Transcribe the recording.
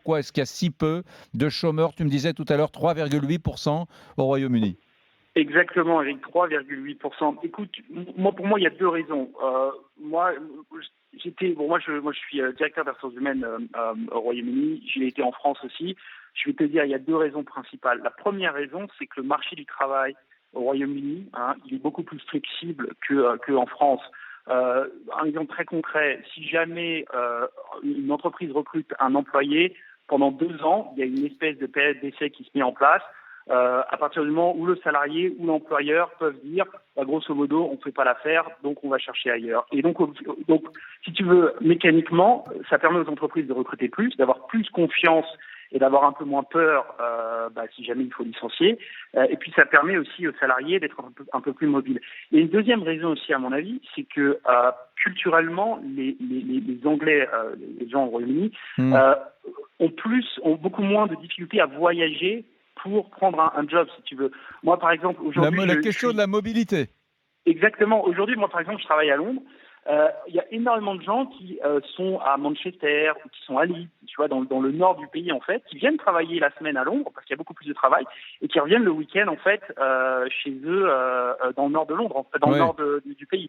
Pourquoi est-ce qu'il y a si peu de chômeurs? Tu me disais tout à l'heure 3,8% au Royaume-Uni. Exactement, Eric, 3,8%. Écoute, pour moi, il y a deux raisons. Moi, moi, je suis directeur des ressources humaines au Royaume-Uni. J'ai été en France aussi. Je vais te dire, il y a deux raisons principales. La première raison, c'est que le marché du travail au Royaume-Uni, il est beaucoup plus flexible qu'en France. Un exemple très concret, si jamais une entreprise recrute un employé, pendant 2 ans, il y a une espèce de période d'essai qui se met en place. À partir du moment où le salarié ou l'employeur peuvent dire, grosso modo, on ne fait pas l'affaire, donc on va chercher ailleurs. Et donc, si tu veux, mécaniquement, ça permet aux entreprises de recruter plus, d'avoir plus confiance et d'avoir un peu moins peur si jamais il faut licencier. Et puis, ça permet aussi aux salariés d'être un peu plus mobiles. Et une deuxième raison aussi, à mon avis, c'est que culturellement, les Anglais, les gens au Royaume-Uni, ont beaucoup moins de difficultés à voyager pour prendre un job, si tu veux. Moi, par exemple, aujourd'hui... La question de la mobilité. Exactement. Aujourd'hui, moi, par exemple, je travaille à Londres. Il y a énormément de gens qui sont à Manchester ou qui sont à Leeds, tu vois, dans le nord du pays, en fait, qui viennent travailler la semaine à Londres parce qu'il y a beaucoup plus de travail et qui reviennent le week-end, en fait, chez eux, dans le nord de Londres, en fait, dans le nord du pays.